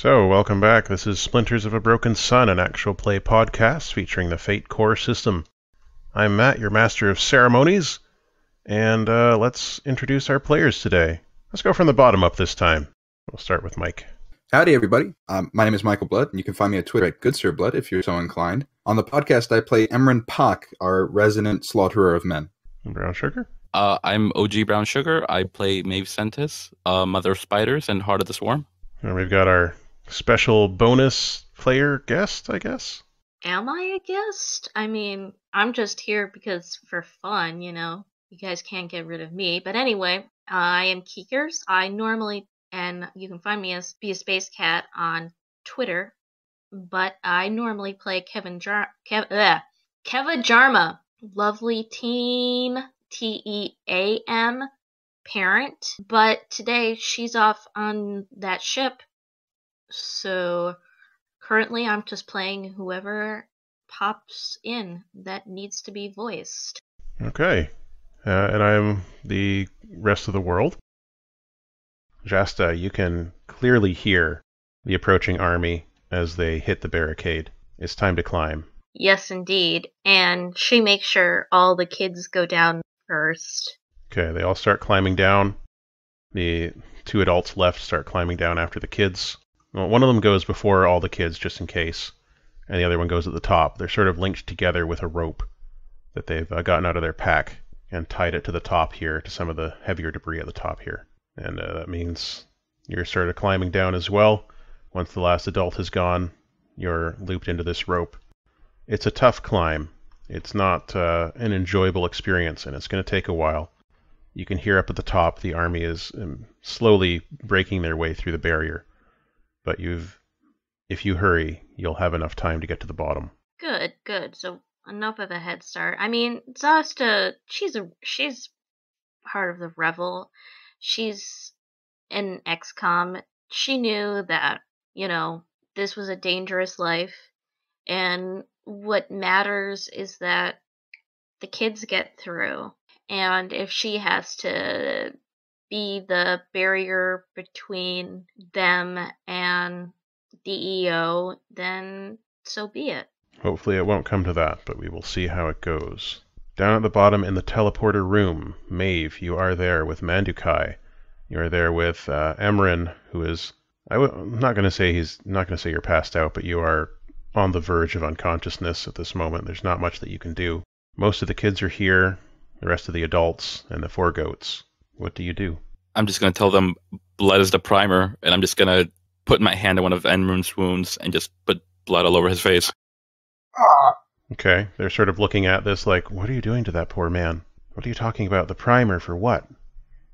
So, welcome back. This is Splinters of a Broken Sun, an actual play podcast featuring the Fate Core system. I'm Matt, your master of ceremonies, and let's introduce our players today. Let's go from the bottom up this time. We'll start with Mike. Howdy, everybody. My name is Michael Blood, and you can find me on Twitter at GoodSirBlood if you're so inclined. On the podcast, I play Emren Pak, our resident slaughterer of men. Brown Sugar? I'm OG Brown Sugar. I play Maeve Sentus, Mother of Spiders, and Heart of the Swarm. And we've got our special bonus player guest, I guess? Am I a guest? I mean, I'm just here because for fun, you know. You guys can't get rid of me. But anyway, I am Keekers. And you can find me as Be a Space Cat on Twitter. But I normally play Keva Jarma, lovely teen, Team parent. But today she's off on that ship. So currently I'm just playing whoever pops in that needs to be voiced. Okay. And I'm the rest of the world. Zhasta, you can clearly hear the approaching army as they hit the barricade. It's time to climb. Yes, indeed. And she makes sure all the kids go down first. Okay, they all start climbing down. The two adults left start climbing down after the kids. Well, one of them goes before all the kids, just in case, and the other one goes at the top. They're sort of linked together with a rope that they've gotten out of their pack and tied it to the top here, to some of the heavier debris at the top here. And that means you're sort of climbing down as well. Once the last adult has gone, you're looped into this rope. It's a tough climb. It's not an enjoyable experience, and it's going to take a while. You can hear up at the top the army is slowly breaking their way through the barrier. But if you hurry, you'll have enough time to get to the bottom. Good. So enough of a head start. I mean, Zhasta, she's part of the Revel. She's an XCOM. She knew that, you know, this was a dangerous life. And what matters is that the kids get through. And if she has to be the barrier between them and DEO, then so be it. Hopefully it won't come to that, but we will see how it goes. Down at the bottom in the teleporter room, Maeve, you are there with Mandukai. You are there with Emren, who is... I'm not going to say you're passed out, but you are on the verge of unconsciousness at this moment. There's not much that you can do. Most of the kids are here, the rest of the adults, and the four goats. What do you do? I'm just going to tell them blood is the primer, and I'm just going to put my hand on one of Emren's wounds and just put blood all over his face. Okay, they're sort of looking at this like, what are you doing to that poor man? What are you talking about? The primer for what?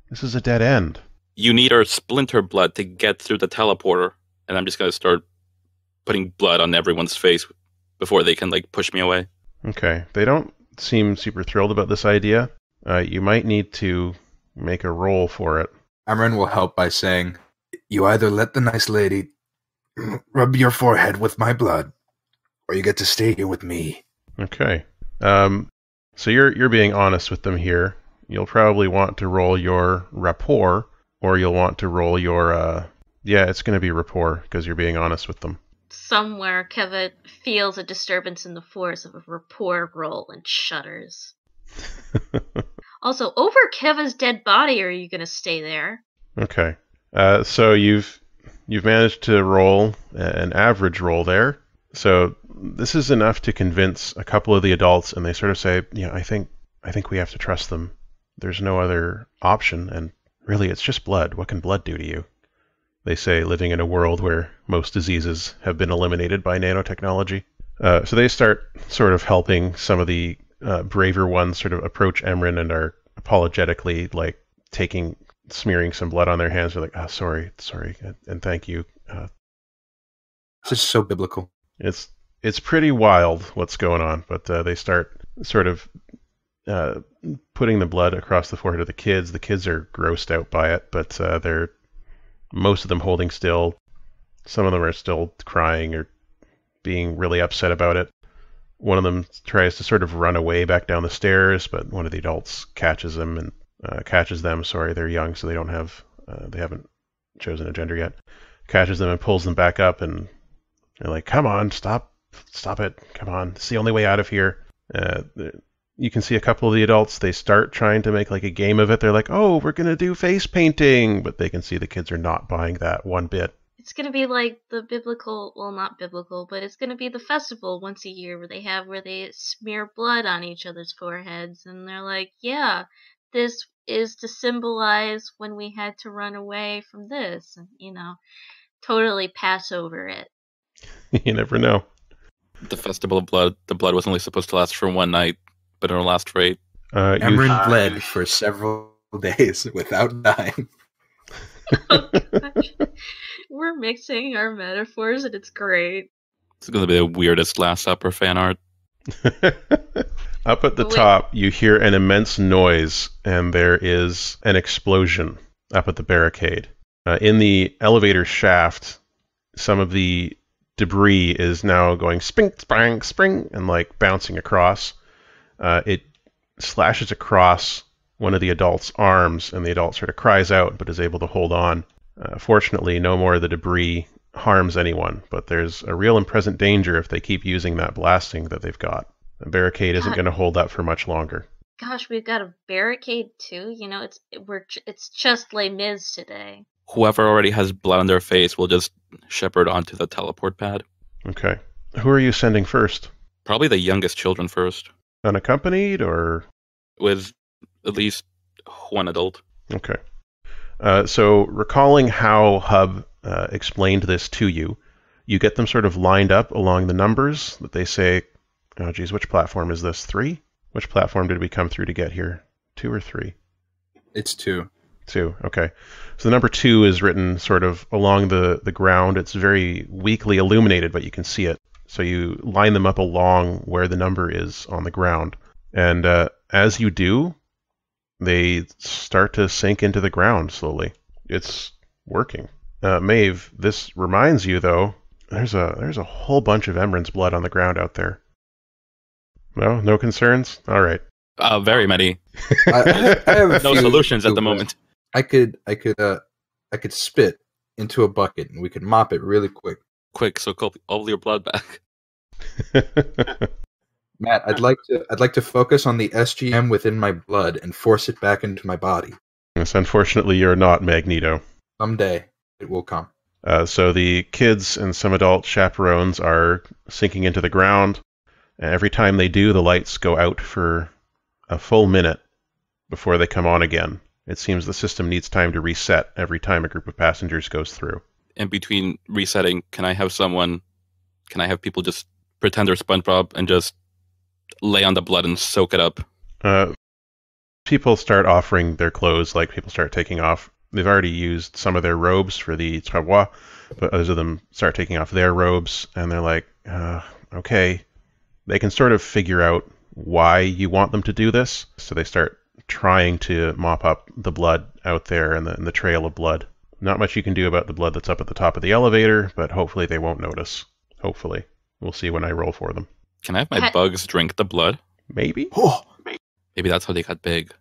This is a dead end. You need our splinter blood to get through the teleporter, and I'm just going to start putting blood on everyone's face before they can, push me away. Okay, they don't seem super thrilled about this idea. You might need to make a roll for it. Emren will help by saying, "You either let the nice lady rub your forehead with my blood, or you get to stay here with me." Okay. So you're being honest with them here. You'll probably want to roll your rapport, or you'll want to roll your, it's going to be rapport, because you're being honest with them. Somewhere, Keva feels a disturbance in the force of a rapport roll and shudders. Also, over Keva's dead body, are you going to stay there? Okay. So you've managed to roll an average roll there. So this is enough to convince a couple of the adults, and they sort of say, "Yeah, I think we have to trust them. There's no other option, and really, it's just blood. What can blood do to you?" They say, living in a world where most diseases have been eliminated by nanotechnology. So they start sort of helping some of the braver ones sort of approach Emren and are apologetically smearing some blood on their hands. They're like, sorry, and thank you. This is so biblical. It's pretty wild what's going on, but they start sort of putting the blood across the forehead of the kids. The kids are grossed out by it, but they're most of them holding still. Some of them are still crying or being really upset about it. One of them tries to sort of run away back down the stairs, but one of the adults catches them and catches them. Sorry, they're young, so they haven't chosen a gender yet. catches them and pulls them back up, and they're like, "Come on, stop it! Come on, it's the only way out of here." You can see a couple of the adults. They start trying to make like a game of it. They're like, "Oh, we're gonna do face painting," but they can see the kids are not buying that one bit. It's gonna be like the biblical, well, not biblical, but it's gonna be the festival once a year where they smear blood on each other's foreheads, and they're like, "Yeah, this is to symbolize when we had to run away from this," and totally pass over it. You never know. The Festival of Blood, the blood was only supposed to last for one night, but it'll last for 8. Emren bled for several days without dying. Oh, gosh. We're mixing our metaphors, and it's great. It's going to be the weirdest Last Supper fan art. Up at the top, you hear an immense noise, and there is an explosion up at the barricade. In the elevator shaft, some of the debris is now going spink, spang, spring, and like bouncing across. It slashes across one of the adult's arms, and the adult sort of cries out, but is able to hold on. Fortunately, no more of the debris harms anyone, but there's a real and present danger if they keep using that blasting that they've got. The barricade isn't going to hold up for much longer. Gosh, we've got a barricade too. It's just Les Mis today. Whoever already has blood on their face will just shepherd onto the teleport pad. Okay. Who are you sending first? Probably the youngest children first. Unaccompanied, or? With at least one adult. Okay. So recalling how Hub explained this to you, you get them sort of lined up along the numbers that they say, oh geez, which platform is this? 3? Which platform did we come through to get here? 2 or 3? It's 2. 2, okay. So the number 2 is written sort of along the ground. It's very weakly illuminated, but you can see it. So you line them up along where the number is on the ground. And as you do, they start to sink into the ground slowly. It's working. Maeve, this reminds you, though, there's a whole bunch of Emren's blood on the ground out there. No concerns? All right. Very many. I have no solutions at the moment. I could I could spit into a bucket and we could mop it really quick. Quick, so call all your blood back. Matt, I'd like to focus on the SGM within my blood and force it back into my body. Yes, unfortunately, you're not Magneto. Someday it will come. So the kids and some adult chaperones are sinking into the ground. And every time they do, the lights go out for a full minute before they come on again. It seems the system needs time to reset every time a group of passengers goes through. In between resetting, can I have people just pretend they're SpongeBob and just lay on the blood and soak it up? People start offering their clothes, like people start taking off. They've already used some of their robes for the travaux, but others of them start taking off their robes, and they're like, okay. They can sort of figure out why you want them to do this, so they start trying to mop up the blood out there and the trail of blood. Not much you can do about the blood that's up at the top of the elevator, but hopefully they won't notice. Hopefully. We'll see when I roll for them. Can I have my bugs drink the blood? Maybe? Oh, maybe that's how they got big.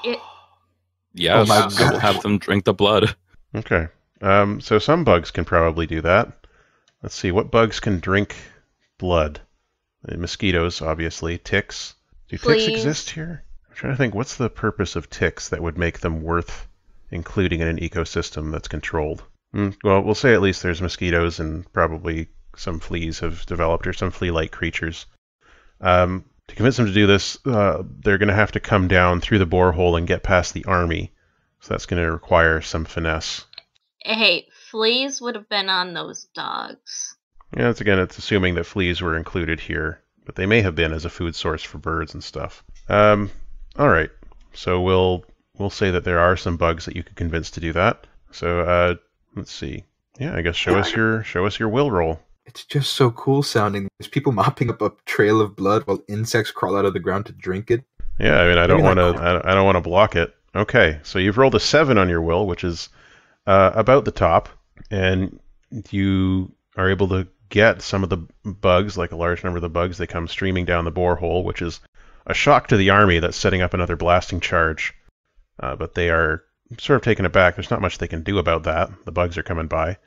It, yes, oh my I will have them drink the blood. Okay. So some bugs can probably do that. Let's see, what bugs can drink blood? Mosquitoes, obviously. Ticks. Do Fleas. Ticks exist here? I'm trying to think, what's the purpose of ticks that would make them worth including in an ecosystem that's controlled? Well, we'll say at least there's mosquitoes and probably some fleas have developed, or some flea-like creatures. To convince them to do this, they're going to have to come down through the borehole and get past the army. So that's going to require some finesse. hey, fleas would have been on those dogs. Yeah, it's assuming that fleas were included here, but they may have been as a food source for birds and stuff. All right, so we'll say that there are some bugs that you could convince to do that. So let's see. Yeah, I guess show us your will roll. it's just so cool sounding. There's people mopping up a trail of blood while insects crawl out of the ground to drink it. Yeah, I mean, I don't want to block it. Okay, so you've rolled a 7 on your will, which is about the top, and you are able to get some of the bugs, like a large number of the bugs. They come streaming down the borehole, which is a shock to the army that's setting up another blasting charge. But they are sort of taken aback. There's not much they can do about that. The bugs are coming by.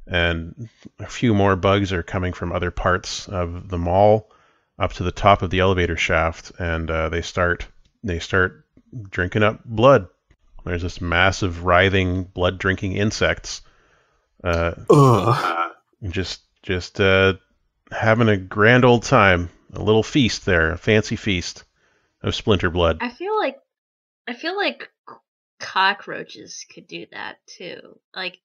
And a few more bugs are coming from other parts of the mall up to the top of the elevator shaft, and they start drinking up blood. There's this massive writhing blood drinking insects just having a grand old time, a little feast there, a fancy feast of splinter blood. I feel like cockroaches could do that too. Like,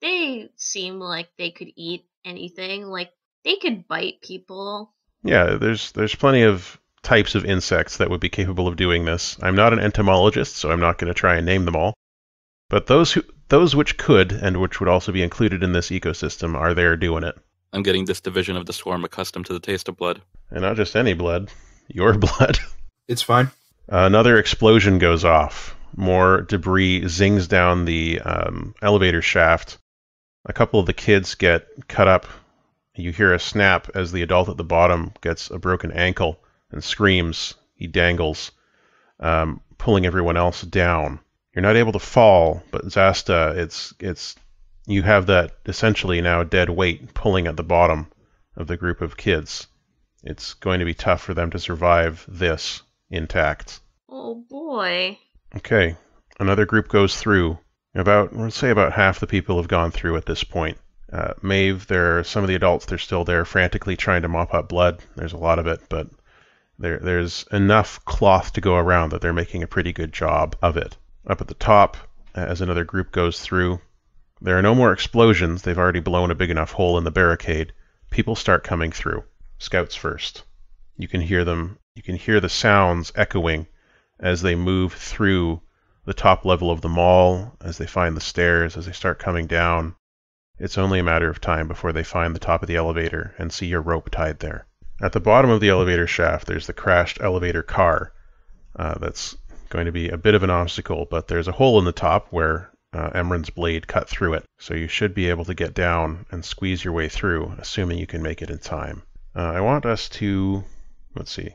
they seem like they could eat anything. Like, they could bite people. Yeah, there's plenty of types of insects that would be capable of doing this. I'm not an entomologist, so I'm not going to try and name them all. But those which could, and which would also be included in this ecosystem, are there doing it. I'm getting this division of the swarm accustomed to the taste of blood. And not just any blood, your blood. It's fine. Another explosion goes off. More debris zings down the elevator shaft. A couple of the kids get cut up. You hear a snap as the adult at the bottom gets a broken ankle and screams. He dangles, pulling everyone else down. You're not able to fall, but Zhasta, it's you have that essentially now dead weight pulling at the bottom of the group of kids. It's going to be tough for them to survive this intact. Oh boy. Okay, another group goes through. Let's say about half the people have gone through at this point. Maeve, some of the adults, they're still there frantically trying to mop up blood. There's a lot of it, but there's enough cloth to go around that they're making a pretty good job of it. Up at the top, as another group goes through, there are no more explosions. They've already blown a big enough hole in the barricade. People start coming through. Scouts first. You can hear them. You can hear the sounds echoing as they move through the top level of the mall, as they find the stairs, as they start coming down. It's only a matter of time before they find the top of the elevator and see your rope tied there. At the bottom of the elevator shaft, there's the crashed elevator car. That's going to be a bit of an obstacle, but there's a hole in the top where Emren's blade cut through it, so you should be able to get down and squeeze your way through, assuming you can make it in time. I want us to, let's see,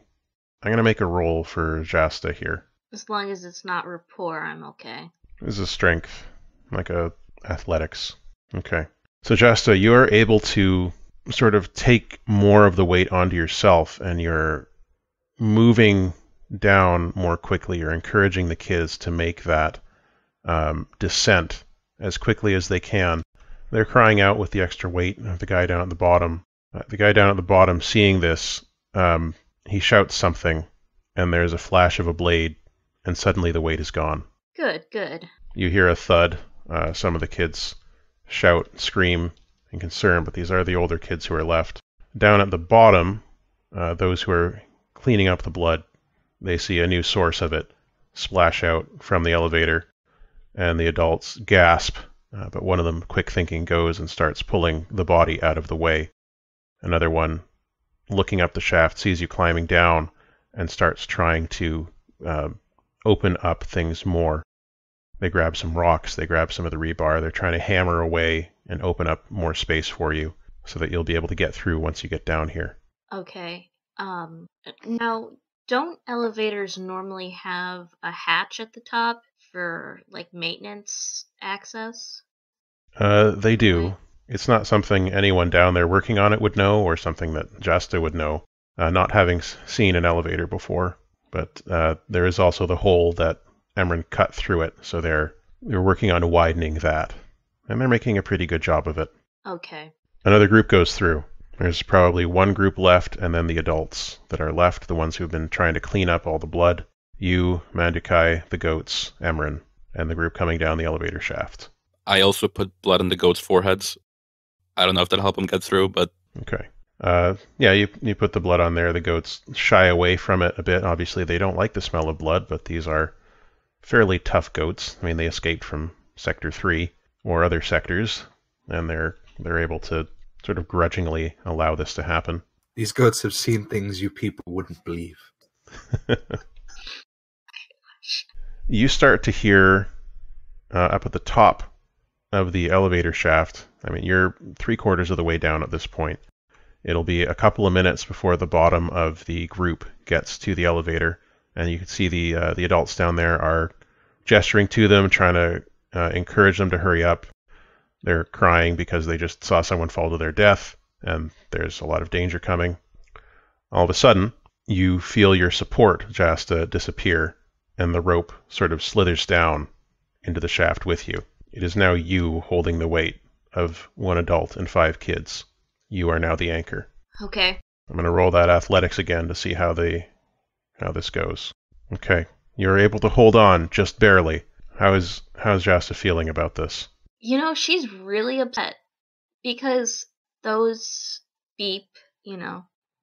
I'm going to make a roll for Zhasta here. As long as it's not rapport, I'm okay. This is strength, like a athletics. Okay. So Zhasta, you are able to sort of take more of the weight onto yourself, and you're moving down more quickly. You're encouraging the kids to make that descent as quickly as they can. They're crying out with the extra weight of the guy down at the bottom. The guy down at the bottom, seeing this, he shouts something, and there's a flash of a blade, and suddenly the weight is gone. Good. You hear a thud. Some of the kids shout, scream in concern, but these are the older kids who are left. Down at the bottom, those who are cleaning up the blood, they see a new source of it splash out from the elevator, and the adults gasp, but one of them, quick thinking, goes and starts pulling the body out of the way. Another one, looking up the shaft, sees you climbing down and starts trying to open up things more. They grab some rocks, they grab some of the rebar, they're trying to hammer away and open up more space for you so that you'll be able to get through once you get down here. Okay. Now, don't elevators normally have a hatch at the top for, like, maintenance access? They do. It's not something anyone down there working on it would know, or something that Zhasta would know, not having seen an elevator before. But there is also the hole that Emren cut through it, so they're working on widening that. And they're making a pretty good job of it. Okay. Another group goes through. There's probably one group left, and then the adults that are left, the ones who've been trying to clean up all the blood. You, Mandukai, the goats, Emren, and the group coming down the elevator shaft. I also put blood on the goats' foreheads. I don't know if that'll help them get through, but... Okay. Yeah, you put the blood on there. The goats shy away from it a bit. Obviously, they don't like the smell of blood, but these are fairly tough goats. I mean, they escaped from Sector 3 or other sectors, and they're able to sort of grudgingly allow this to happen. These goats have seen things you people wouldn't believe. You start to hear up at the top of the elevator shaft. I mean, you're 3/4 of the way down at this point. It'll be a couple of minutes before the bottom of the group gets to the elevator, and you can see the adults down there are gesturing to them, trying to encourage them to hurry up. They're crying because they just saw someone fall to their death, and there's a lot of danger coming. All of a sudden, you feel your support, Zhasta, disappear, and the rope sort of slithers down into the shaft with you. It is now you holding the weight of 1 adult and 5 kids. You are now the anchor. Okay. I'm going to roll that athletics again to see how this goes. Okay. You're able to hold on just barely. How's Zhasta feeling about this? You know, she's really upset because those beep,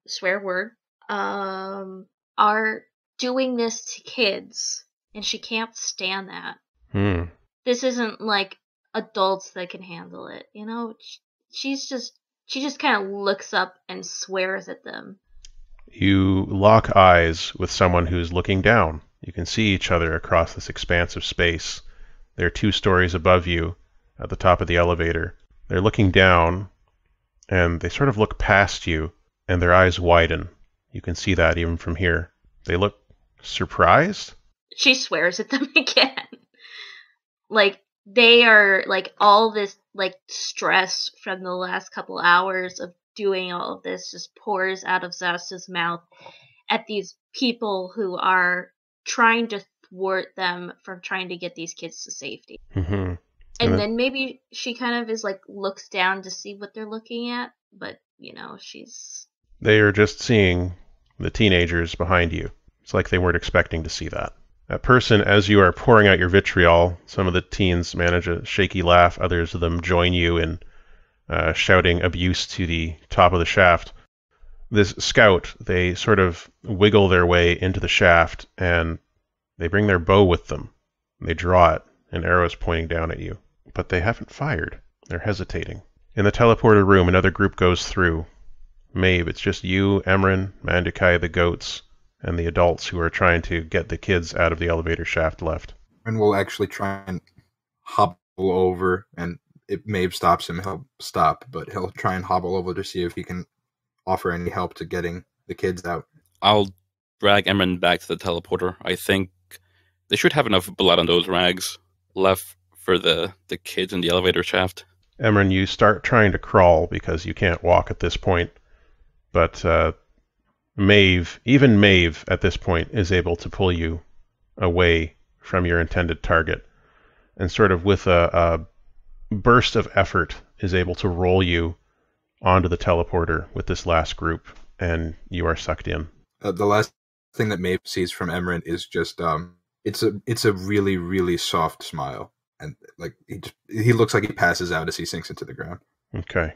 swear word, are doing this to kids, and she can't stand that. This isn't like adults that can handle it, she just kind of looks up and swears at them. You lock eyes with someone who's looking down. You can see each other across this expanse of space. They're 2 stories above you at the top of the elevator. They're looking down, and they sort of look past you, and their eyes widen. You can see that even from here. They look surprised? She swears at them again. Like, they are, like, all this, like, stress from the last couple hours of doing all of this just pours out of Zhasta's mouth at these people who are trying to thwart them from trying to get these kids to safety. Mm-hmm. And then maybe she kind of is like, looks down to see what they're looking at, but, she's... They are just seeing the teenagers behind you. It's like they weren't expecting to see that. That person, as you are pouring out your vitriol, some of the teens manage a shaky laugh, others of them join you in shouting abuse to the top of the shaft. This scout, they sort of wiggle their way into the shaft, and they bring their bow with them. They draw it, and arrows pointing down at you. But they haven't fired. They're hesitating. In the teleporter room, another group goes through. Maeve, it's just you, Emren, Mandukai, the goats, and the adults who are trying to get the kids out of the elevator shaft left. And we'll actually try and hobble over, and if Maeve stops him, he'll stop, but he'll try and hobble over to see if he can offer any help to getting the kids out. I'll drag Emren back to the teleporter. I think they should have enough blood on those rags left for the kids in the elevator shaft. Emren, you start trying to crawl because you can't walk at this point, but Maeve, even Maeve at this point, is able to pull you away from your intended target, and sort of with a burst of effort is able to roll you onto the teleporter with this last group, and you are sucked in. The last thing that Maeve sees from Emren is just it's a really, really soft smile, and like he looks like he passes out as he sinks into the ground. Okay.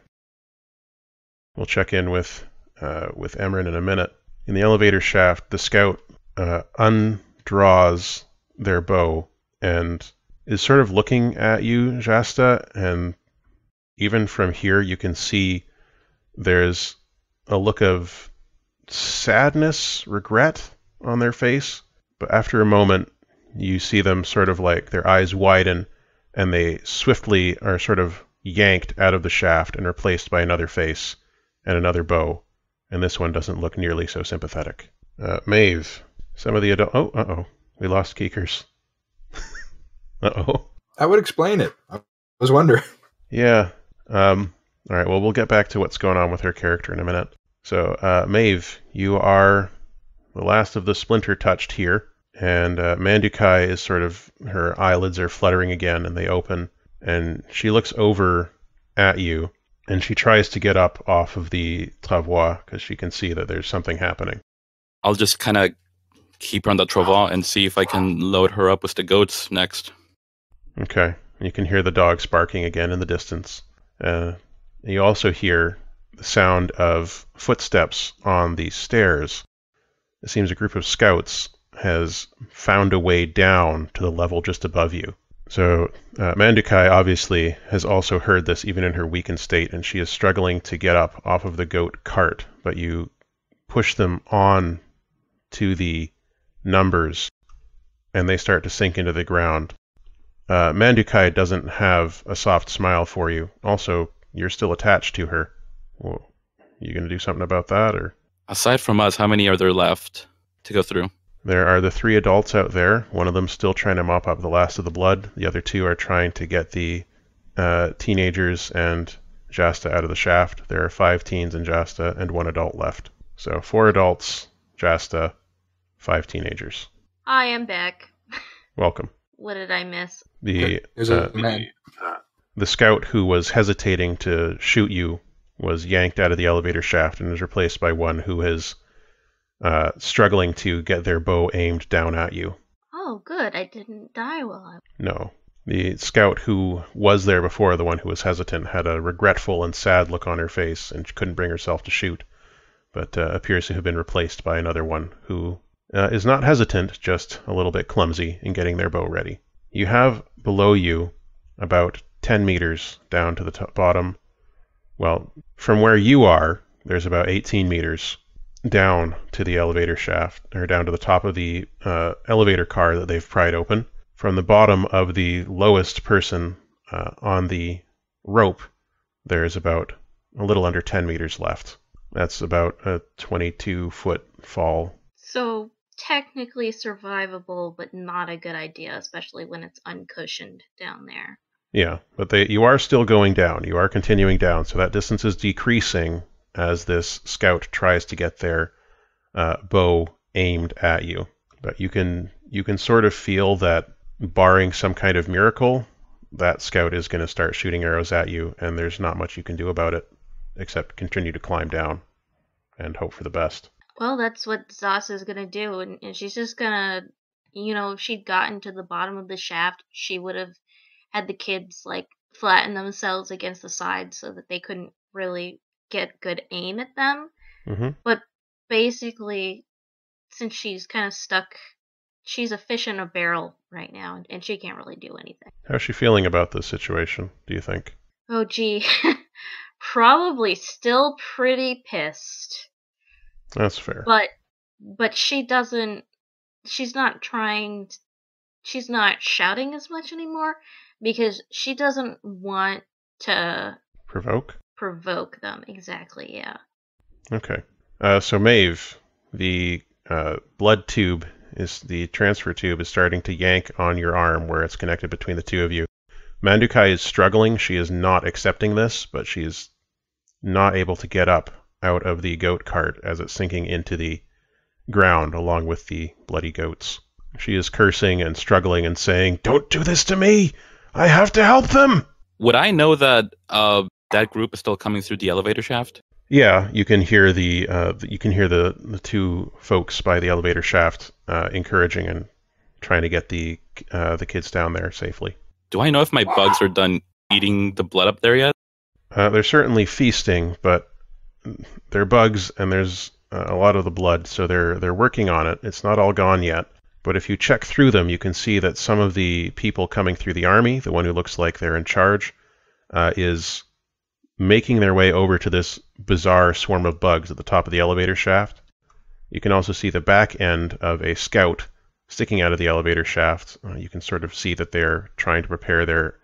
We'll check in with Emren in a minute. In the elevator shaft, the scout undraws their bow and is sort of looking at you, Zhasta, and even from here you can see there's a look of sadness, regret on their face, but after a moment you see them sort of like their eyes widen and they swiftly are sort of yanked out of the shaft and replaced by another face and another bow, and this one doesn't look nearly so sympathetic. Maeve, some of the we lost Keekers. That would explain it. I was wondering. Yeah. All right, well, we'll get back to what's going on with her character in a minute. So, Maeve, you are the last of the splinter touched here, and Mandukai is sort of, her eyelids are fluttering again, and they open, and she looks over at you, and she tries to get up off of the travois, because she can see that there's something happening. I'll just kind of keep her on the travois and see if I can load her up with the goats next. Okay. You can hear the dogs barking again in the distance. You also hear the sound of footsteps on the stairs. It seems a group of scouts has found a way down to the level just above you. So Mandukai obviously has also heard this even in her weakened state, and she is struggling to get up off of the goat cart, but you push them on to the numbers, and they start to sink into the ground. Mandukai doesn't have a soft smile for you. Also, you're still attached to her. Well, you going to do something about that, or? Aside from us, how many are there left to go through? There are the 3 adults out there. One of them still trying to mop up the last of the blood. The other 2 are trying to get the teenagers and Zhasta out of the shaft. There are 5 teens in Zhasta and 1 adult left. So 4 adults, Zhasta, 5 teenagers. I am back. Welcome. What did I miss? The man. the scout who was hesitating to shoot you was yanked out of the elevator shaft and is replaced by one who is struggling to get their bow aimed down at you. Oh, good. I didn't die while I... No. The scout who was there before, the one who was hesitant, had a regretful and sad look on her face and couldn't bring herself to shoot, but appears to have been replaced by another one who is not hesitant, just a little bit clumsy in getting their bow ready. You have below you about 10 meters down to the bottom. Well, from where you are, there's about 18 meters down to the elevator shaft, or down to the top of the elevator car that they've pried open. From the bottom of the lowest person on the rope, there's about a little under 10 meters left. That's about a 22-foot fall. So, technically survivable, but not a good idea, especially when it's uncushioned down there. Yeah, but you are still going down. You are continuing down, so that distance is decreasing as this scout tries to get their bow aimed at you. But you can sort of feel that, barring some kind of miracle, that scout is going to start shooting arrows at you, and there's not much you can do about it except continue to climb down and hope for the best. Well, that's what Zhasta is going to do, and she's just going to, if she'd gotten to the bottom of the shaft, she would have had the kids, flatten themselves against the side so that they couldn't really get good aim at them. Mm-hmm. But basically, since she's kind of stuck, she's a fish in a barrel right now, and she can't really do anything. How's she feeling about this situation, do you think? Oh, gee. Probably still pretty pissed. That's fair. But she's not shouting as much anymore because she doesn't want to provoke them. Exactly, yeah. Okay. So Maeve, the blood tube the transfer tube is starting to yank on your arm where it's connected between the two of you. Mandukai is struggling. She is not accepting this, but she is not able to get up out of the goat cart as it's sinking into the ground along with the bloody goats. She is cursing and struggling and saying, "Don't do this to me! I have to help them!" Would I know that that group is still coming through the elevator shaft? Yeah, you can hear the two folks by the elevator shaft encouraging and trying to get the kids down there safely. Do I know if my bugs are done eating the blood up there yet? They're certainly feasting, but they're bugs and there's a lot of the blood, so they're working on it. It's not all gone yet. But if you check through them, you can see that some of the people coming through the army, the one who looks like they're in charge, is making their way over to this bizarre swarm of bugs at the top of the elevator shaft. You can also see the back end of a scout sticking out of the elevator shaft. You can sort of see that they're trying to prepare their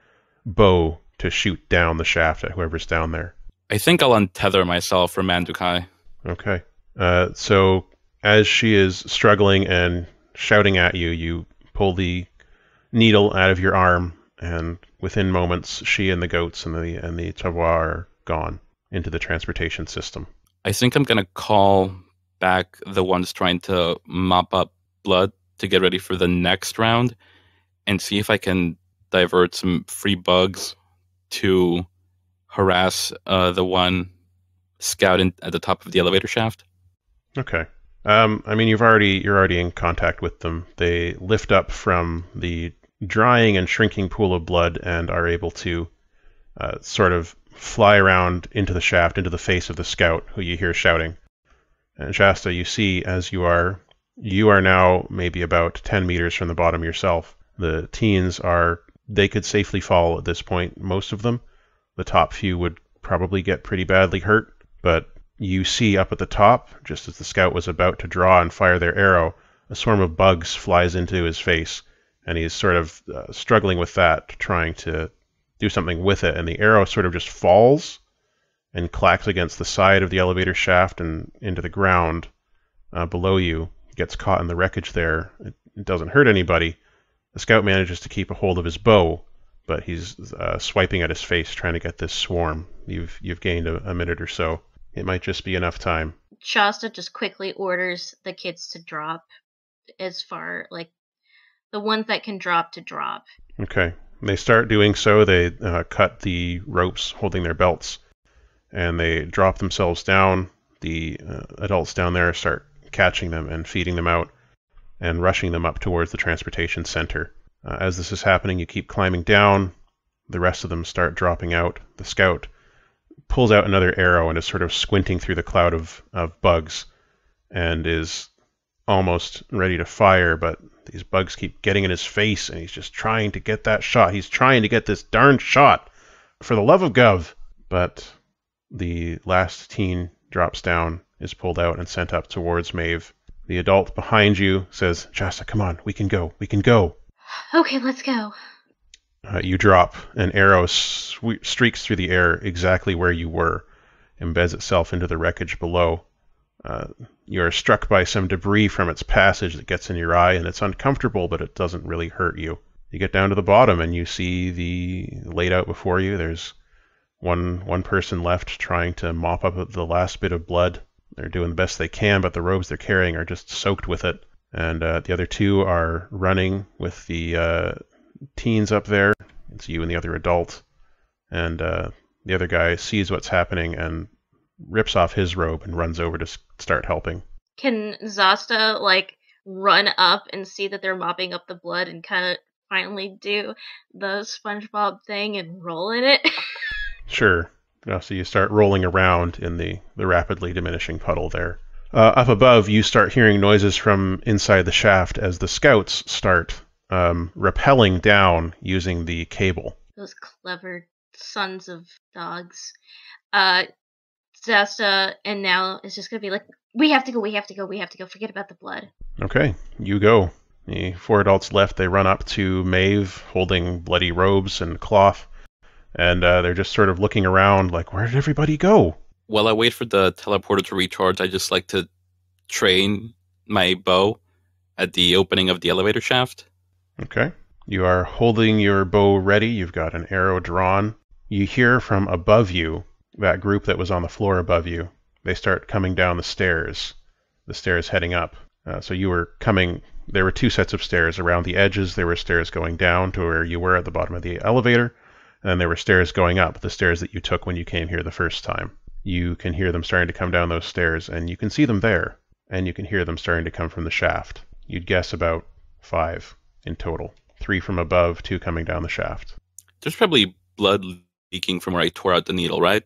bow to shoot down the shaft at whoever's down there. I think I'll untether myself from Mandukai. Okay. So as she is struggling and shouting at you, you pull the needle out of your arm, and within moments, she and the goats and the travois are gone into the transportation system. I think I'm going to call back the ones trying to mop up blood to get ready for the next round and see if I can divert some free bugs to harass the one scout at the top of the elevator shaft. Okay. I mean, you're already in contact with them. They lift up from the drying and shrinking pool of blood and are able to sort of fly around into the shaft, into the face of the scout, who you hear shouting. And Zhasta, you see as you are now maybe about 10 meters from the bottom yourself. The teens they could safely fall at this point, most of them. The top few would probably get pretty badly hurt, but you see up at the top, just as the scout was about to draw and fire their arrow, a swarm of bugs flies into his face, and he's sort of struggling with that, trying to do something with it, and the arrow sort of just falls and clacks against the side of the elevator shaft and into the ground below you. gets caught in the wreckage there. It doesn't hurt anybody. The scout manages to keep a hold of his bow, but he's swiping at his face trying to get this swarm. You've gained a minute or so. It might just be enough time. Zhasta just quickly orders the kids to drop as far, like, the ones that can drop to drop. Okay. They start doing so. They cut the ropes holding their belts, and they drop themselves down. The adults down there start catching them and feeding them out and rushing them up towards the transportation center. As this is happening, you keep climbing down. The rest of them start dropping out. The scout pulls out another arrow and is sort of squinting through the cloud of bugs and is almost ready to fire, but these bugs keep getting in his face, and he's just trying to get that shot. He's trying to get this darn shot, for the love of Gov. But the last teen drops down, is pulled out, and sent up towards Maeve. The adult behind you says, Zhasta, come on, we can go, we can go. Okay, let's go. You drop. An arrow streaks through the air exactly where you were, embeds itself into the wreckage below. You are struck by some debris from its passage that gets in your eye, and it's uncomfortable, but it doesn't really hurt you. You get down to the bottom, and you see the laid out before you. There's one person left trying to mop up the last bit of blood. They're doing the best they can, but the robes they're carrying are just soaked with it. And the other two are running with the teens up there. It's you and the other adult. And the other guy sees what's happening and rips off his robe and runs over to start helping. Can Zhasta, like, run up and see that they're mopping up the blood and kind of finally do the SpongeBob thing and roll in it? Sure. So you start rolling around in the rapidly diminishing puddle there. Up above, you start hearing noises from inside the shaft as the scouts start rappelling down using the cable. Those clever sons of dogs. Zhasta and now is just going to be like, we have to go, forget about the blood. Okay, you go. The four adults left, they run up to Maeve holding bloody robes and cloth, and they're just sort of looking around like, where did everybody go? While I wait for the teleporter to recharge, I just like to train my bow at the opening of the elevator shaft. Okay. You are holding your bow ready. You've got an arrow drawn. You hear from above you, that group that was on the floor above you. They start coming down the stairs heading up. So you were coming, there were two sets of stairs. Around the edges, there were stairs going down to where you were at the bottom of the elevator. And then there were stairs going up, the stairs that you took when you came here the first time. You can hear them starting to come down those stairs, and you can see them there. And you can hear them starting to come from the shaft. You'd guess about 5 in total. 3 from above, 2 coming down the shaft. There's probably blood leaking from where I tore out the needle, right?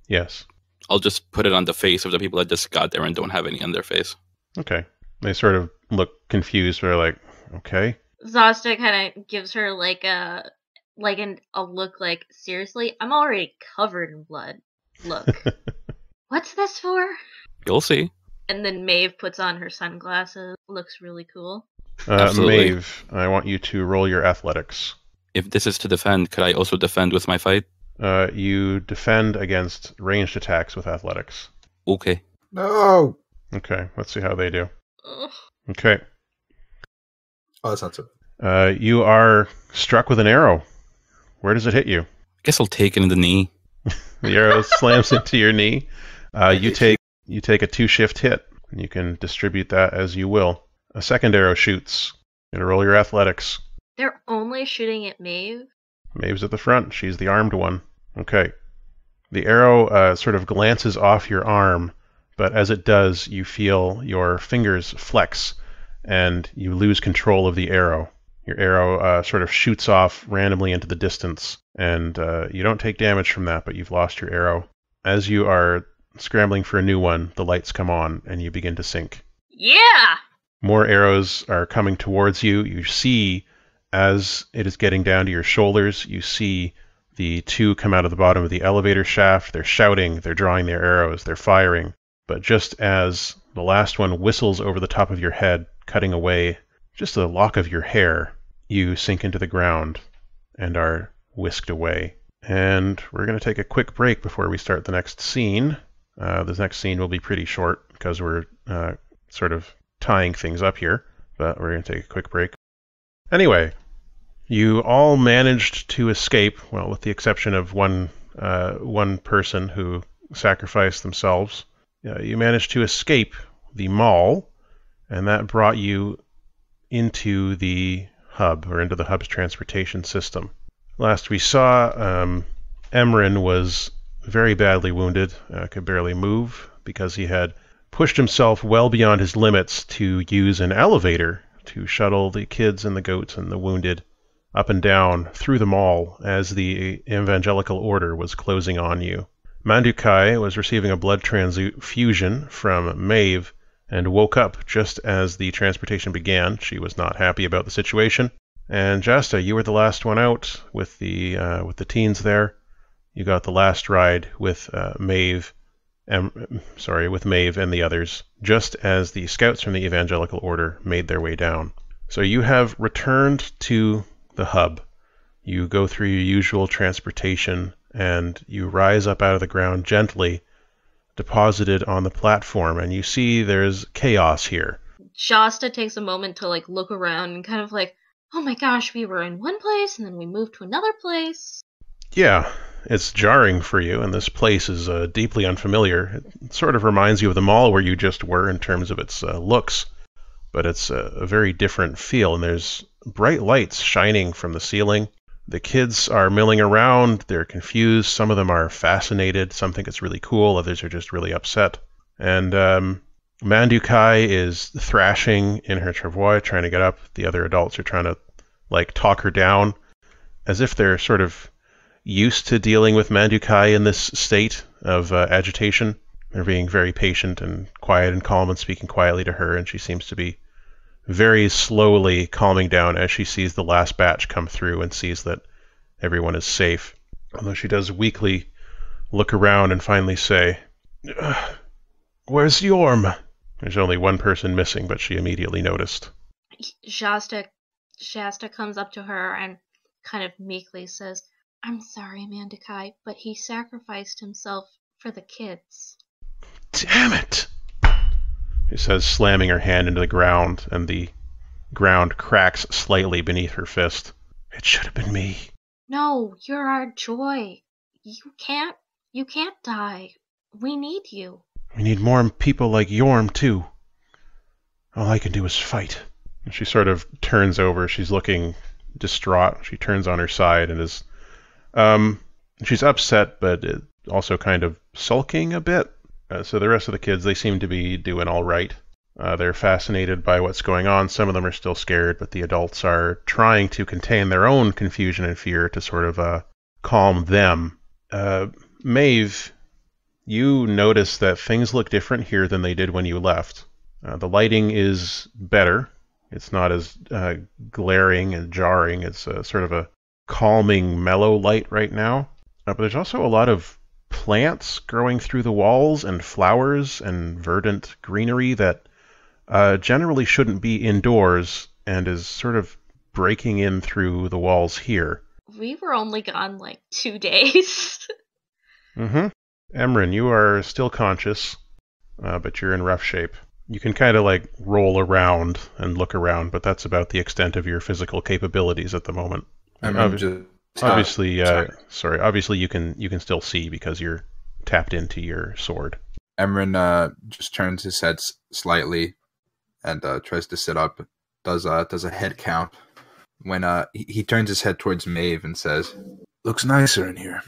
Yes. I'll just put it on the face of the people that just got there and don't have any on their face. Okay. They sort of look confused, but are like, okay. Zhasta kind of gives her like a look like, seriously? I'm already covered in blood. Look. What's this for? You'll see. And then Maeve puts on her sunglasses. Looks really cool. Absolutely. Maeve, I want you to roll your athletics. If this is to defend, could I also defend with my fight? You defend against ranged attacks with athletics. Okay. No! Okay, let's see how they do. Ugh. Okay. Oh, that's not so bad. You are struck with an arrow. Where does it hit you? Guess I'll take it in the knee. The arrow slams into your knee. You take a 2-shift hit, and you can distribute that as you will. A second arrow shoots. You gotta roll your athletics. They're only shooting at Maeve? Maeve's at the front. She's the armed one. Okay. The arrow sort of glances off your arm, but as it does, you feel your fingers flex, and you lose control of the arrow. Your arrow sort of shoots off randomly into the distance, and you don't take damage from that, but you've lost your arrow. As you are scrambling for a new one, the lights come on, and you begin to sink. Yeah! More arrows are coming towards you. You see, as it is getting down to your shoulders, you see the 2 come out of the bottom of the elevator shaft. They're shouting, they're drawing their arrows, they're firing. But just as the last one whistles over the top of your head, cutting away just a lock of your hair, you sink into the ground and are whisked away. And we're going to take a quick break before we start the next scene. This next scene will be pretty short because we're sort of tying things up here, but we're going to take a quick break. Anyway, you all managed to escape, well, with the exception of one person who sacrificed themselves. You managed to escape the mall, and that brought you into the hub, or into the hub's transportation system. Last we saw, Emren was very badly wounded, could barely move because he had pushed himself well beyond his limits to use an elevator to shuttle the kids and the goats and the wounded up and down through the mall as the Evangelical Order was closing on you. Mandukai was receiving a blood transfusion from Maeve and woke up just as the transportation began. She was not happy about the situation. And Zhasta, you were the last one out with the teens there. You got the last ride with Maeve and the others, just as the scouts from the Evangelical Order made their way down. So you have returned to the hub. You go through your usual transportation, and you rise up out of the ground gently, deposited on the platform, and you see there's chaos here. Zhasta takes a moment to look around and kind of oh my gosh, we were in one place and then we moved to another place. Yeah, it's jarring for you, and this place is deeply unfamiliar. It sort of reminds you of the mall where you just were in terms of its looks, but it's a very different feel, and there's bright lights shining from the ceiling. The kids are milling around, they're confused, some of them are fascinated, some think it's really cool, others are just really upset. And Mandukai is thrashing in her travois, trying to get up. The other adults are trying to talk her down, as if they're sort of used to dealing with Mandukai in this state of agitation. They're being very patient and quiet and calm and speaking quietly to her, and she seems to be very slowly calming down as she sees the last batch come through and sees that everyone is safe. Although she does weakly look around and finally say, "Where's Yorm?" There's only one person missing, but she immediately noticed. Shasta comes up to her and kind of meekly says, "I'm sorry, Mandukai, but he sacrificed himself for the kids." "Damn it!" she says, slamming her hand into the ground, and the ground cracks slightly beneath her fist. "It should have been me." "No, you're our joy. You can't die. We need you." "We need more people like Yorm, too. All I can do is fight." And she sort of turns over. She's looking distraught. She turns on her side and is... she's upset, but also kind of sulking a bit. So the rest of the kids, they seem to be doing all right. They're fascinated by what's going on. Some of them are still scared, but the adults are trying to contain their own confusion and fear to sort of calm them. Maeve, you notice that things look different here than they did when you left. The lighting is better. It's not as glaring and jarring. It's sort of a calming, mellow light right now. But there's also a lot of plants growing through the walls and flowers and verdant greenery that generally shouldn't be indoors and is sort of breaking in through the walls here. We were only gone 2 days. Mm-hmm. Emren, you are still conscious, but you're in rough shape. You can kind of roll around and look around, but that's about the extent of your physical capabilities at the moment. Obviously, you can still see because you're tapped into your sword. Emren just turns his head slightly and tries to sit up. Does a head count. When he turns his head towards Maeve and says, "Looks nicer in here."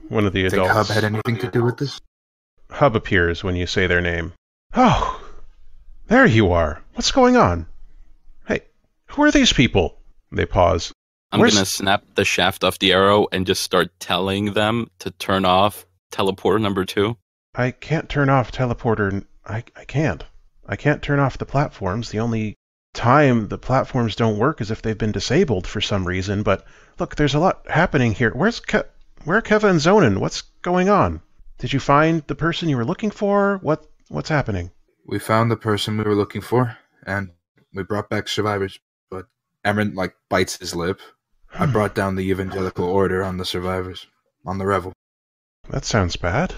One of the adults. Think Hub had anything to do with this? Hub appears when you say their name. "Oh, there you are. What's going on? Hey, who are these people?" They pause. I'm going to snap the shaft off the arrow and just start telling them to turn off teleporter number 2. "I can't turn off teleporter. I can't. I can't turn off the platforms. The only time the platforms don't work is if they've been disabled for some reason. But look, there's a lot happening here. Where are Keva and Zonin? What's going on? Did you find the person you were looking for? What's happening?" "We found the person we were looking for, and we brought back survivors." But Emren bites his lip. "I brought down the Evangelical Order on the survivors, on the revel." "That sounds bad.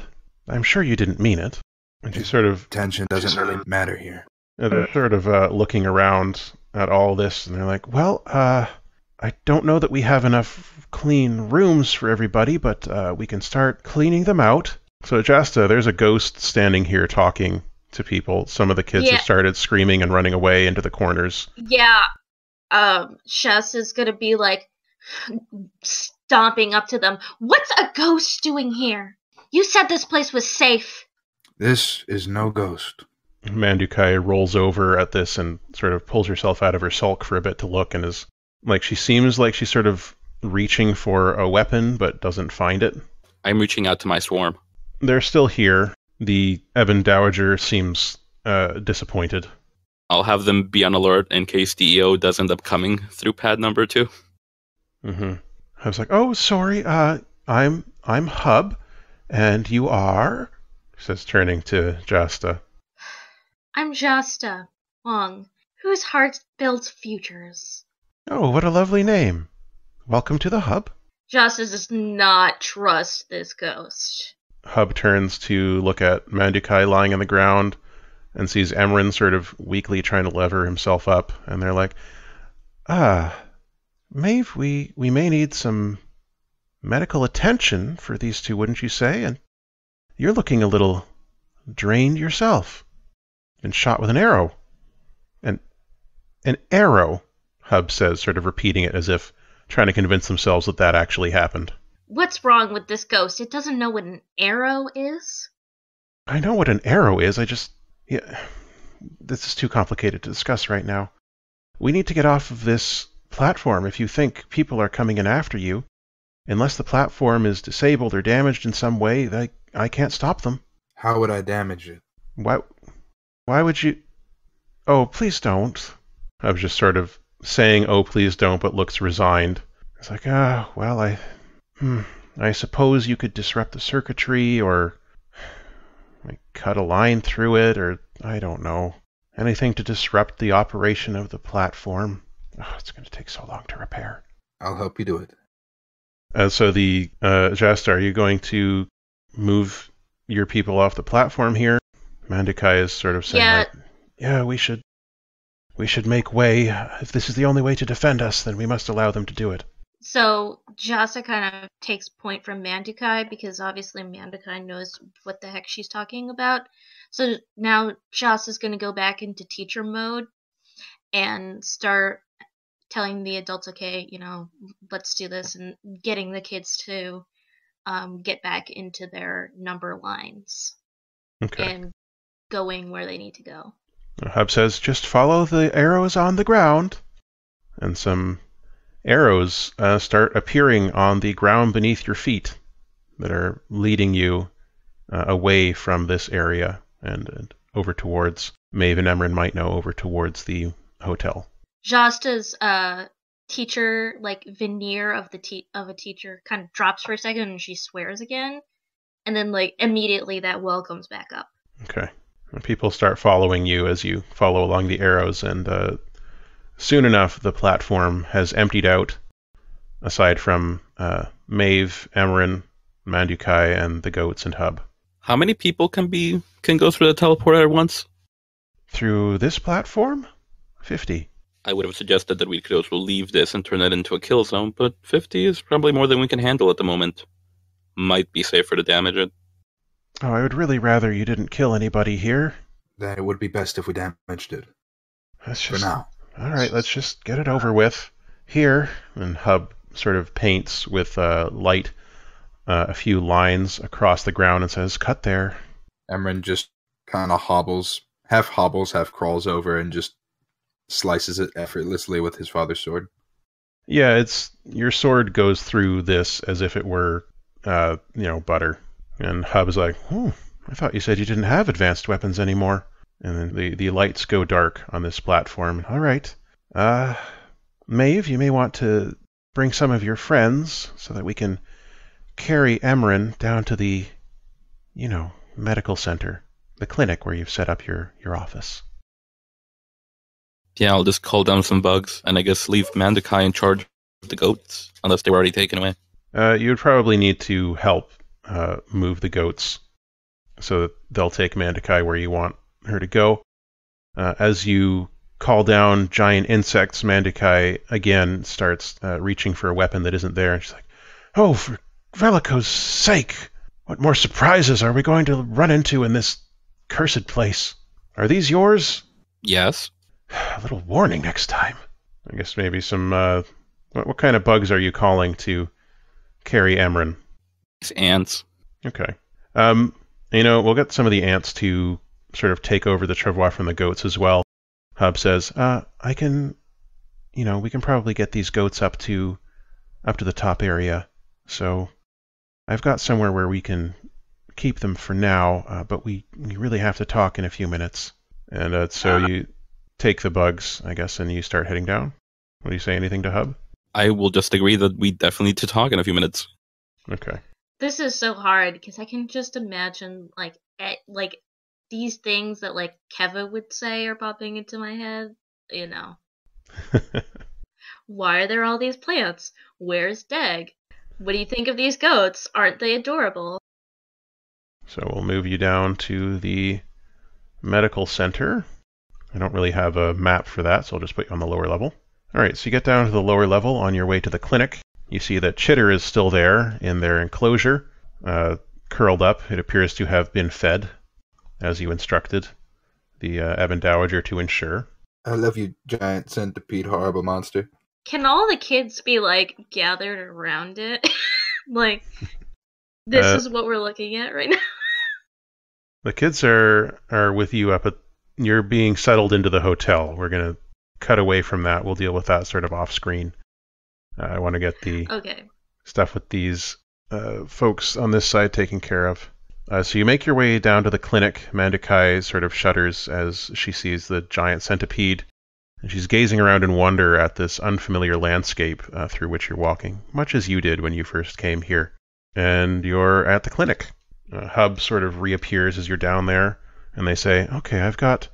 I'm sure you didn't mean it." And she's sort of Tension doesn't really matter here. they're sort of looking around at all this, and they're like, well, I don't know that we have enough clean rooms for everybody, but we can start cleaning them out. So, Zhasta, there's a ghost standing here talking to people. Some of the kids have started screaming and running away into the corners. Yeah. Shasta's gonna be like stomping up to them. What's a ghost doing here? You said this place was safe. This is no ghost. Mandukai rolls over at this and sort of pulls herself out of her sulk for a bit to look, and is like, she seems like she's sort of reaching for a weapon but doesn't find it. I'm reaching out to my swarm. They're still here. The Ebon Dowager seems disappointed. I'll have them be on alert in case the EO does end up coming through pad number 2. Mm-hmm. I was like, oh, sorry, I'm Hub, and you are? She says, turning to Zhasta. I'm Zhasta Hong, whose heart builds futures. Oh, what a lovely name. Welcome to the Hub. Zhasta does not trust this ghost. Hub turns to look at Mandukai lying on the ground and sees Emren sort of weakly trying to lever himself up, and they're like, Maeve, we may need some medical attention for these two, wouldn't you say? And you're looking a little drained yourself. Been shot with an arrow. An arrow, Hub says, sort of repeating it as if trying to convince themselves that that actually happened. What's wrong with this ghost? It doesn't know what an arrow is? I know what an arrow is, this is too complicated to discuss right now. We need to get off of this platform if you think people are coming in after you. Unless the platform is disabled or damaged in some way, I can't stop them. How would I damage it? Why would you... Oh, please don't. I was just sort of saying, oh, please don't, but looks resigned. It's like, well, I suppose you could disrupt the circuitry, or like, cut a line through it, or I don't know. Anything to disrupt the operation of the platform. Oh, it's going to take so long to repair. I'll help you do it. So the Zhasta, are you going to move your people off the platform here? Mandukai is sort of saying, we should make way. If this is the only way to defend us, then we must allow them to do it. So Zhasta kind of takes point from Mandukai, because obviously Mandukai knows what the heck she's talking about. So now Zhasta's going to go back into teacher mode and start telling the adults, okay, let's do this, and getting the kids to get back into their number lines. Okay. And going where they need to go. Hub says, just follow the arrows on the ground. And some arrows start appearing on the ground beneath your feet that are leading you away from this area and over towards, Maeve and Emren might know, over towards the hotel. Zhasta's teacher, veneer of a teacher, kind of drops for a second, and she swears again, and then immediately that well comes back up. Okay. And people start following you as you follow along the arrows, and soon enough the platform has emptied out, aside from Maeve, Emren, Mandukai, and the goats and Hub. How many people can go through the teleporter at once? Through this platform? 50. I would have suggested that we could also leave this and turn it into a kill zone, but 50 is probably more than we can handle at the moment. Might be safer to damage it. Oh, I would really rather you didn't kill anybody here. Then it would be best if we damaged it. For now. All right, let's just get it over with. Here, and Hub sort of paints with light a few lines across the ground and says, cut there. Emren just kind of half crawls over and just slices it effortlessly with his father's sword. Yeah, your sword goes through this as if it were, butter. And Hub is like, I thought you said you didn't have advanced weapons anymore. And then the lights go dark on this platform. All right. Maeve, you may want to bring some of your friends so that we can carry Emren down to the, medical center, the clinic where you've set up your office. Yeah, I'll just call down some bugs, and I guess leave Mandukai in charge of the goats, unless they were already taken away. You would probably need to help move the goats. so that they'll take Mandakai where you want her to go. As you call down giant insects, Mandakai again starts reaching for a weapon that isn't there. And she's like, "Oh, for Velico's sake! What more surprises are we going to run into in this cursed place? Are these yours?" Yes. A little warning next time. I guess maybe some... what kind of bugs are you calling to carry Emren? It's ants. Okay. We'll get some of the ants to sort of take over the travois from the goats as well. Hub says, we can probably get these goats up to the top area. So I've got somewhere where we can keep them for now, but we really have to talk in a few minutes. And so you take the bugs, I guess, and you start heading down. What do you say? Anything to Hub? I will just agree that we definitely need to talk in a few minutes. Okay. This is so hard because I can just imagine like these things that like Keva would say are popping into my head. Why are there all these plants? Where's Deg? What do you think of these goats? Aren't they adorable? So we'll move you down to the medical center. I don't really have a map for that, so I'll just put you on the lower level. All right, so you get down to the lower level on your way to the clinic. You see that Chitter is still there in their enclosure, curled up. It appears to have been fed, as you instructed the Evan Dowager to ensure. I love you, giant centipede horrible monster. Can all the kids be like gathered around it? Like, this is what we're looking at right now. The kids are with you up at... You're being settled into the hotel. We're going to cut away from that. We'll deal with that sort of off screen. I want to get the stuff with these folks on this side taken care of. So you make your way down to the clinic. Mandakai sort of shudders as she sees the giant centipede, and she's gazing around in wonder at this unfamiliar landscape through which you're walking, much as you did when you first came here. And you're at the clinic. Hub sort of reappears as you're down there, and they say, "Okay, I've got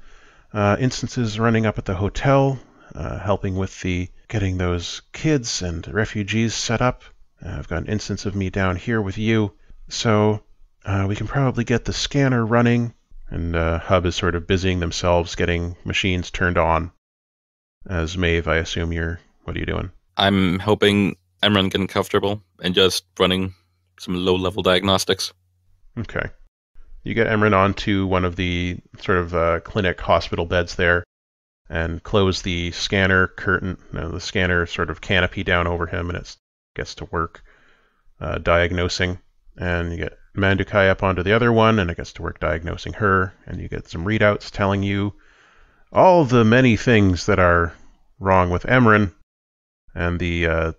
instances running up at the hotel, helping with getting those kids and refugees set up. I've got an instance of me down here with you, so we can probably get the scanner running." And Hub is sort of busying themselves getting machines turned on. As Maeve, I assume what are you doing? I'm helping Emren get comfortable and just running some low-level diagnostics. Okay. You get Emren onto one of the sort of clinic hospital beds there and close the scanner curtain, the scanner sort of canopy down over him, and it gets to work diagnosing. And you get Mandakai up onto the other one, and it gets to work diagnosing her, and you get some readouts telling you all the many things that are wrong with Emren, and the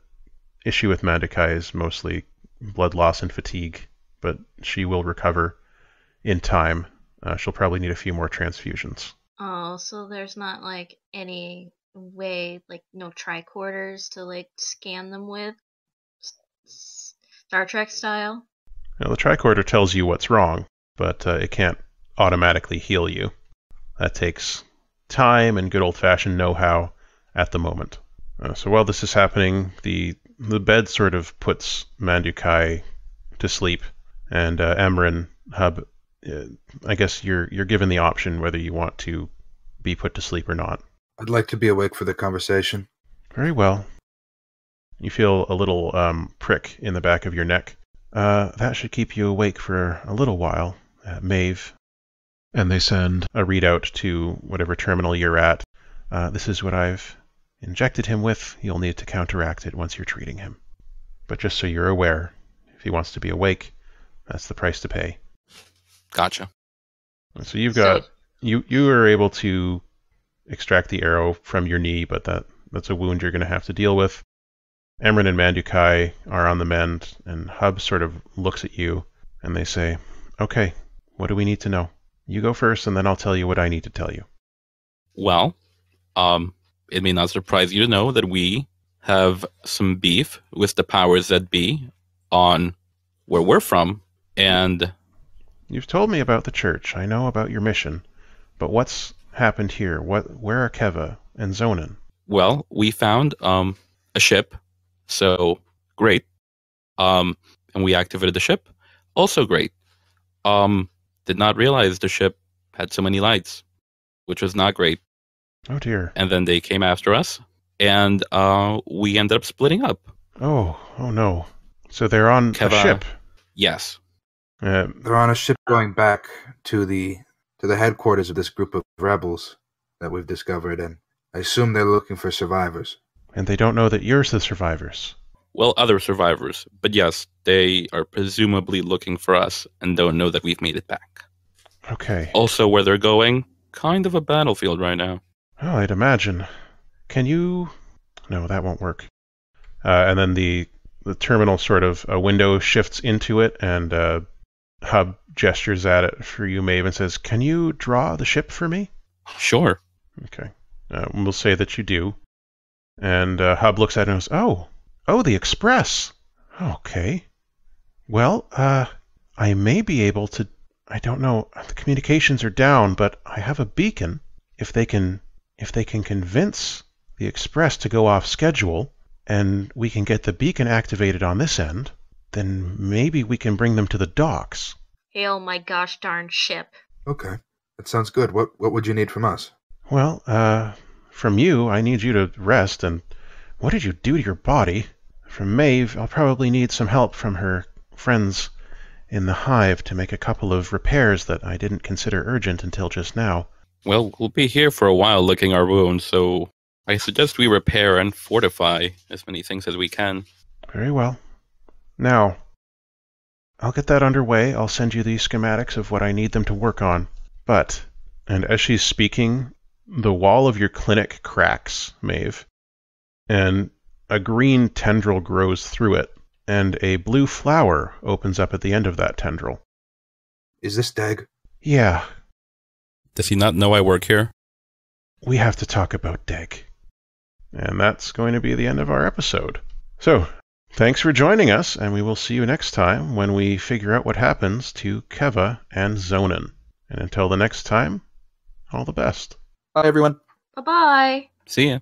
issue with Mandakai is mostly blood loss and fatigue, but she will recover in time. She'll probably need a few more transfusions. Oh, so there's not like any way, like no tricorders to like scan them with? Star Trek style? Now, the tricorder tells you what's wrong, but it can't automatically heal you. That takes time and good old-fashioned know-how at the moment. So while this is happening, the bed sort of puts Mandakai to sleep, and Emren, Hub, I guess you're given the option whether you want to be put to sleep or not. I'd like to be awake for the conversation. Very well. You feel a little prick in the back of your neck. That should keep you awake for a little while, Maeve. And they send a readout to whatever terminal you're at. This is what I've injected him with. You'll need to counteract it once you're treating him. But just so you're aware, if he wants to be awake, that's the price to pay. Gotcha. So you've got... You are able to extract the arrow from your knee, but that's a wound you're going to have to deal with. Emren and Mandakai are on the mend, and Hub sort of looks at you, and they say, "Okay, what do we need to know? You go first, and then I'll tell you what I need to tell you." Well, it may not surprise you to know that we have some beef with the powers that be on where we're from, and... You've told me about the church. I know about your mission. But what's happened here? Where are Keva and Zonin? Well, we found a ship, so great. And we activated the ship, also great. The did not realize the ship had so many lights, which was not great. Oh dear. And then they came after us, and we ended up splitting up. Oh no. So they're on a ship. Yes. They're on a ship going back to the headquarters of this group of rebels that we've discovered, and I assume they're looking for survivors. And they don't know that you're the survivors. Well, other survivors. But yes, they are presumably looking for us and don't know that we've made it back. Okay. Also, where they're going, kind of a battlefield right now. Oh, I'd imagine. Can you... No, that won't work. And then the terminal sort of, a window shifts into it, and Hub gestures at it for you, Maeve, and says, "Can you draw the ship for me?" Sure. Okay. We'll say that you do. And Hub looks at it and goes, Oh, the Express. Okay. Well, I may be able to... I don't know. The communications are down, but I have a beacon. If they can convince the Express to go off schedule, and we can get the beacon activated on this end, then maybe we can bring them to the docks. Hail my gosh darn ship. Okay, that sounds good. What would you need from us? Well, from you, I need you to rest, and what did you do to your body? From Maeve, I'll probably need some help from her friends in the hive to make a couple of repairs that I didn't consider urgent until just now. Well, we'll be here for a while licking our wounds, so I suggest we repair and fortify as many things as we can. Very well. Now, I'll get that underway. I'll send you the schematics of what I need them to work on. But, and as she's speaking, the wall of your clinic cracks, Maeve, and a green tendril grows through it, and a blue flower opens up at the end of that tendril. Is this Dag? Yeah. Does he not know I work here? We have to talk about Deg. And that's going to be the end of our episode. So, thanks for joining us, and we will see you next time when we figure out what happens to Keva and Zonin. And until the next time, all the best. Bye, everyone. Bye-bye. See ya.